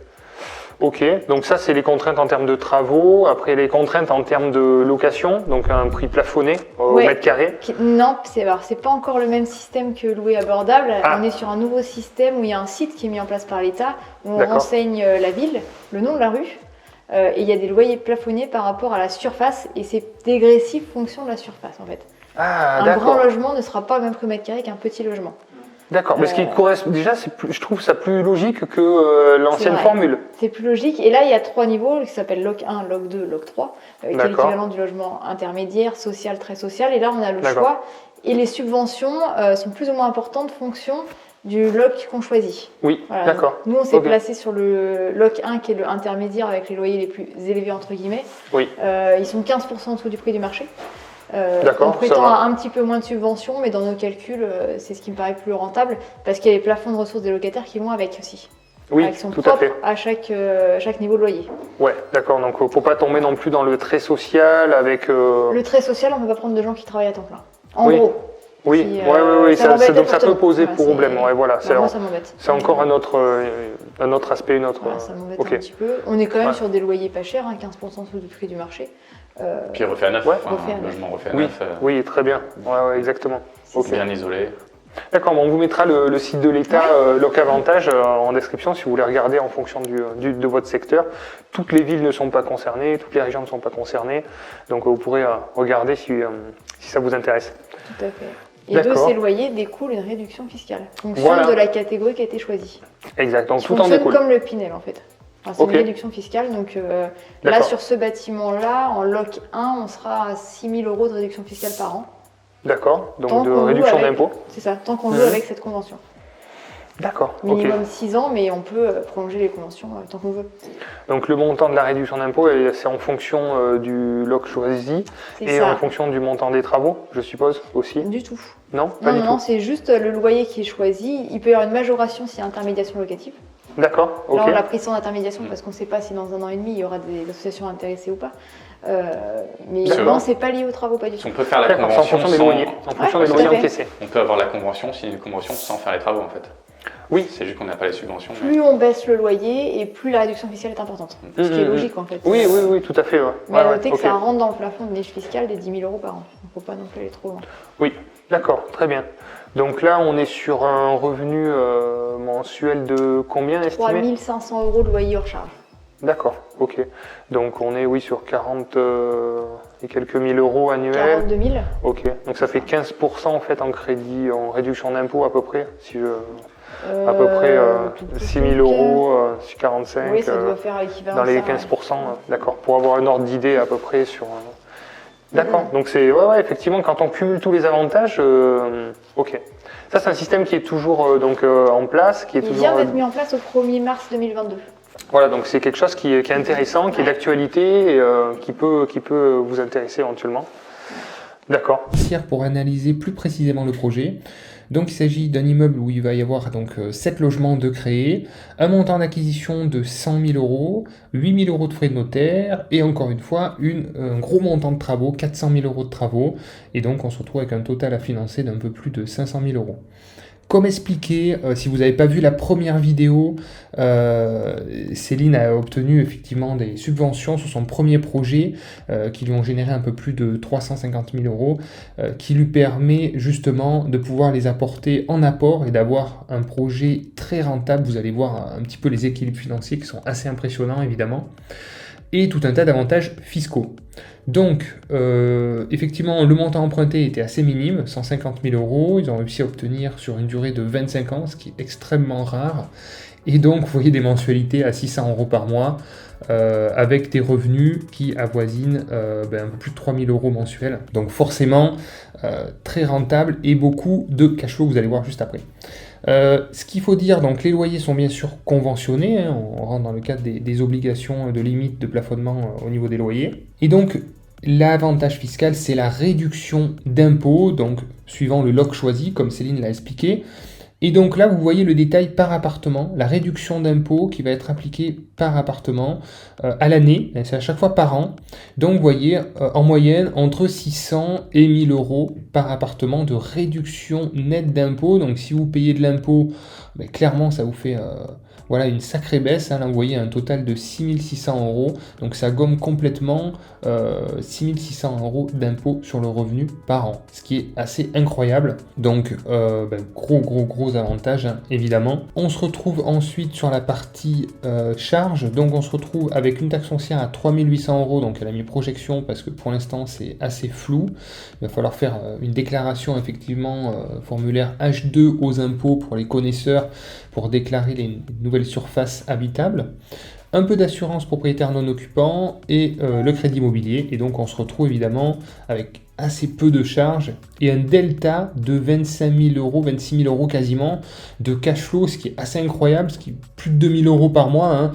Ok, donc ça c'est les contraintes en termes de travaux. Après les contraintes en termes de location, donc un prix plafonné au mètre carré. Non, c'est pas encore le même système que louer abordable. On est sur un nouveau système où il y a un site qui est mis en place par l'État, où on renseigne la ville, le nom de la rue, et il y a des loyers plafonnés par rapport à la surface, et c'est dégressif fonction de la surface en fait. Un grand logement ne sera pas au même prix au mètre carré qu'un petit logement. D'accord, mais ce qui correspond déjà, je trouve ça plus logique que l'ancienne formule. C'est plus logique. Et là, il y a 3 niveaux qui s'appellent LOC 1, LOC 2, LOC 3, qui est l'équivalent du logement intermédiaire, social, très social. Et là, on a le choix. Et les subventions sont plus ou moins importantes en fonction du LOC qu'on choisit. Oui, voilà. D'accord. Nous, on s'est placé sur le LOC 1, qui est le intermédiaire avec les loyers les plus élevés, entre guillemets. Oui. Ils sont 15% en dessous du prix du marché. On prétend à un petit peu moins de subventions, mais dans nos calculs, c'est ce qui me paraît plus rentable, parce qu'il y a les plafonds de ressources des locataires qui vont avec aussi. Oui, qui sont tout à fait. À chaque niveau de loyer. Ouais, d'accord. Donc, faut pas tomber non plus dans le très social avec. Le très social, on peut pas prendre de gens qui travaillent à temps plein. En gros. Oui, donc ça peut poser problème. Ouais, voilà. Moi, ça m'embête. C'est encore un autre aspect, une autre. Ça m'embête un petit peu. On est quand même sur des loyers pas chers, 15% en dessous du prix du marché. Puis refait à neuf, logement refait à neuf. Oui, très bien. Ouais, exactement. Bien isolé. D'accord, on vous mettra le site de l'État, Locavantage, en description si vous voulez regarder en fonction de votre secteur. Toutes les villes ne sont pas concernées, toutes les régions ne sont pas concernées, donc vous pourrez regarder si ça vous intéresse. Tout à fait. Et de ces loyers découle une réduction fiscale, en fonction de la catégorie qui a été choisie. Exact, donc tout en fonctionne découle. Comme le Pinel en fait. Enfin, c'est une réduction fiscale, donc là sur ce bâtiment-là, en LOC 1, on sera à 6 000 € de réduction fiscale par an. D'accord, donc de réduction d'impôt. C'est ça, tant qu'on joue avec cette convention. D'accord. Minimum 6 ans, mais on peut prolonger les conventions tant qu'on veut. Donc le montant de la réduction d'impôt, c'est en fonction du loc choisi et en fonction du montant des travaux, je suppose, aussi? Du tout. Non, pas du tout. Non, c'est juste le loyer qui est choisi. Il peut y avoir une majoration s'il y a intermédiation locative. D'accord, ok. Là, on l'a pris sans intermédiation parce qu'on ne sait pas si dans 1 an et demi, il y aura des associations intéressées ou pas. Mais non, c'est pas lié aux travaux, pas du tout. On peut faire la convention en fonction des loyers, encaissés. On peut avoir la convention, signer une convention sans faire les travaux en fait. Oui. C'est juste qu'on n'a pas les subventions. Plus on baisse le loyer et plus la réduction fiscale est importante. Ce qui est logique en fait. Oui, tout à fait. Ouais. Mais à noter que ça rentre dans le plafond de niche fiscale des 10 000 € par an. Il ne faut pas non plus aller trop loin. Oui, d'accord, très bien. Donc là, on est sur un revenu mensuel de combien estimé? 3 500 € de loyer hors charge. D'accord, ok. Donc on est sur 40 et quelques mille euros annuels. 42 000. Ok, donc ça fait 15% en fait en crédit, en réduction d'impôt à peu près, si je... à peu près 6 000 €, 45 oui, ça doit faire l'équivalent dans les 15%, d'accord, pour avoir un ordre d'idée à peu près sur... D'accord, donc c'est effectivement quand on cumule tous les avantages, ok. Ça c'est un système qui est toujours en place, qui est toujours... vient d'être mis en place au 1er mars 2022. Voilà, donc c'est quelque chose qui est intéressant, qui est d'actualité et qui peut vous intéresser éventuellement. D'accord. Pour analyser plus précisément le projet. Donc il s'agit d'un immeuble où il va y avoir 7 logements de créés, un montant d'acquisition de 100 000 €, 8 000 € de frais de notaire et encore une fois un gros montant de travaux, 400 000 € de travaux, et donc on se retrouve avec un total à financer d'un peu plus de 500 000 €. Comme expliqué, si vous n'avez pas vu la première vidéo, Céline a obtenu effectivement des subventions sur son premier projet qui lui ont généré un peu plus de 350 000 €, qui lui permet justement de pouvoir les apporter en apport et d'avoir un projet très rentable. Vous allez voir un petit peu les équilibres financiers qui sont assez impressionnants évidemment, et tout un tas d'avantages fiscaux. Donc, effectivement, le montant emprunté était assez minime, 150 000 €. Ils ont réussi à obtenir sur une durée de 25 ans, ce qui est extrêmement rare. Et donc, vous voyez des mensualités à 600 € par mois, avec des revenus qui avoisinent un peu plus de 3 000 € mensuels. Donc forcément, très rentable et beaucoup de cash flow, vous allez voir juste après. Ce qu'il faut dire, donc les loyers sont bien sûr conventionnés, hein, on rentre dans le cadre des obligations de limite de plafonnement au niveau des loyers. Et donc l'avantage fiscal, c'est la réduction d'impôt, donc suivant le loc choisi, comme Céline l'a expliqué. Et donc là, vous voyez le détail par appartement, la réduction d'impôt qui va être appliquée par appartement à l'année, c'est à chaque fois par an. Donc vous voyez en moyenne entre 600 et 1000 € par appartement de réduction nette d'impôt. Donc si vous payez de l'impôt, clairement ça vous fait une sacrée baisse. Là vous voyez un total de 6 600 €. Donc ça gomme complètement 6 600 € d'impôt sur le revenu par an, ce qui est assez incroyable. Donc gros avantage évidemment. On se retrouve ensuite sur la partie charge. Donc on se retrouve avec une taxe foncière à 3 800 €. Donc elle a mis projection parce que pour l'instant c'est assez flou. Il va falloir faire une déclaration effectivement formulaire H2 aux impôts pour les connaisseurs pour déclarer les nouvelles surfaces habitables. Un peu d'assurance propriétaire non occupant et le crédit immobilier. Et donc on se retrouve évidemment avec assez peu de charges et un delta de 25 000 €, 26 000 € quasiment de cash flow, ce qui est assez incroyable, ce qui est plus de 2 000 € par mois.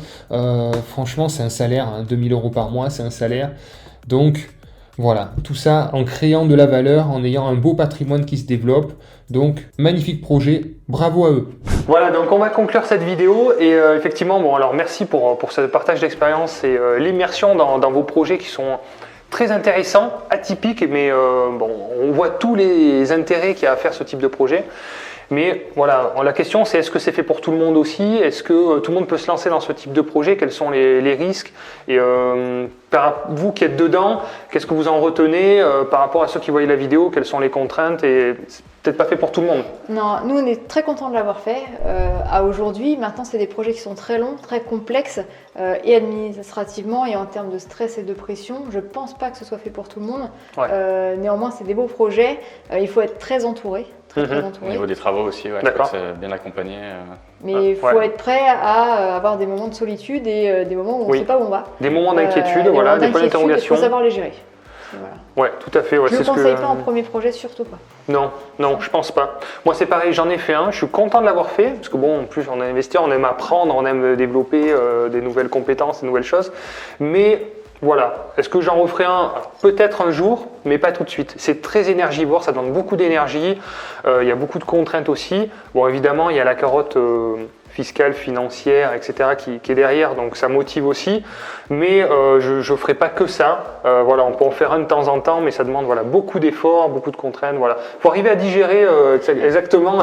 Franchement, c'est un salaire, 2 000 € par mois, c'est un salaire. Donc voilà, tout ça en créant de la valeur, en ayant un beau patrimoine qui se développe. Donc, magnifique projet, bravo à eux. Voilà, donc on va conclure cette vidéo et effectivement, alors merci pour ce partage d'expérience et l'immersion dans vos projets qui sont très intéressants, atypiques, mais on voit tous les intérêts qu'il y a à faire ce type de projet. Mais voilà, la question c'est est-ce que c'est fait pour tout le monde aussi? Est-ce que tout le monde peut se lancer dans ce type de projet? Quels sont les risques? Et vous qui êtes dedans, qu'est-ce que vous en retenez par rapport à ceux qui voyaient la vidéo? Quelles sont les contraintes? Et c'est peut-être pas fait pour tout le monde. Non, nous on est très contents de l'avoir fait. À aujourd'hui, maintenant c'est des projets qui sont très longs, très complexes et administrativement et en termes de stress et de pression. Je pense pas que ce soit fait pour tout le monde. Ouais. Néanmoins, c'est des beaux projets. Il faut être très entouré. Très entouré. Au niveau des travaux aussi, ouais, c'est bien accompagné. Mais il faut être prêt à avoir des moments de solitude et des moments où on ne sait pas où on va. Des moments d'inquiétude, des points d'interrogation. Il faut savoir les gérer. Voilà. Ouais, tout à fait. Ouais, Je ne le conseille pas en premier projet, surtout pas. Non, je pense pas. Moi, c'est pareil, j'en ai fait un. Je suis content de l'avoir fait parce que bon, en plus, on est investisseur, on aime apprendre, on aime développer des nouvelles compétences, des nouvelles choses. Mais voilà, est-ce que j'en referai un? Peut-être un jour, mais pas tout de suite. C'est très énergivore, ça demande beaucoup d'énergie. Il y a beaucoup de contraintes aussi. Bon, évidemment, il y a la carotte fiscale, financière, etc. qui est derrière, donc ça motive aussi. Mais je ne ferai pas que ça. Voilà, on peut en faire un de temps en temps, mais ça demande beaucoup d'efforts, beaucoup de contraintes. Voilà, faut arriver à digérer exactement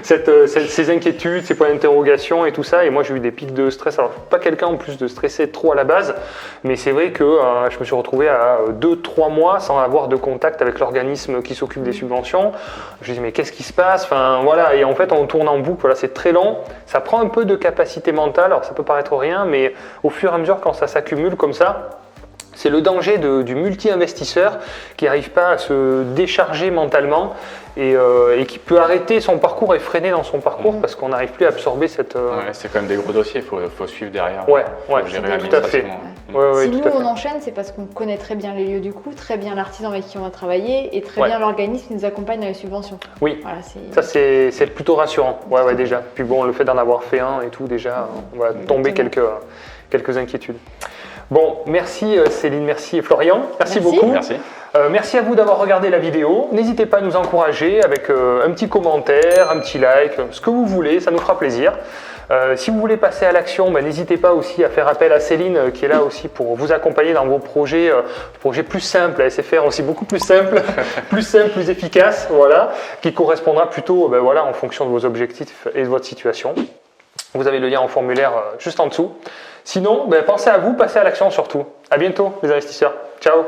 ces inquiétudes, ces points d'interrogation et tout ça. Et moi, j'ai eu des pics de stress. Alors, je suis pas quelqu'un en plus de stresser trop à la base, mais c'est vrai que je me suis retrouvé à 2-3 mois sans avoir de contact avec l'organisme qui s'occupe des subventions. Je me dis mais qu'est-ce qui se passe? Enfin voilà, et en fait on tourne en boucle. Voilà, c'est très long. Ça prend un peu de capacité mentale. Alors ça peut paraître rien, mais au fur et à mesure quand ça s'accumule comme ça, c'est le danger du multi-investisseur qui n'arrive pas à se décharger mentalement et qui peut arrêter son parcours et freiner dans son parcours parce qu'on n'arrive plus à absorber cette... Ouais, c'est quand même des gros dossiers, il faut suivre derrière. Ouais, gérer tout à fait. Si nous on enchaîne, c'est parce qu'on connaît très bien les lieux du coup, très bien l'artisan avec qui on va travailler et très bien l'organisme qui nous accompagne dans les subventions. Oui, voilà, ça c'est plutôt rassurant, ouais, déjà. Puis bon, le fait d'en avoir fait un et tout, déjà, on va tomber quelques inquiétudes. Bon, merci Céline, merci Florian, merci beaucoup. Merci à vous d'avoir regardé la vidéo. N'hésitez pas à nous encourager avec un petit commentaire, un petit like, ce que vous voulez, ça nous fera plaisir. Si vous voulez passer à l'action, n'hésitez pas aussi à faire appel à Céline qui est là aussi pour vous accompagner dans vos projets plus simples, à SFR aussi beaucoup plus simples, plus efficaces, voilà, qui correspondra plutôt en fonction de vos objectifs et de votre situation. Vous avez le lien en formulaire juste en dessous. Sinon, pensez à vous, passez à l'action surtout. À bientôt les investisseurs. Ciao.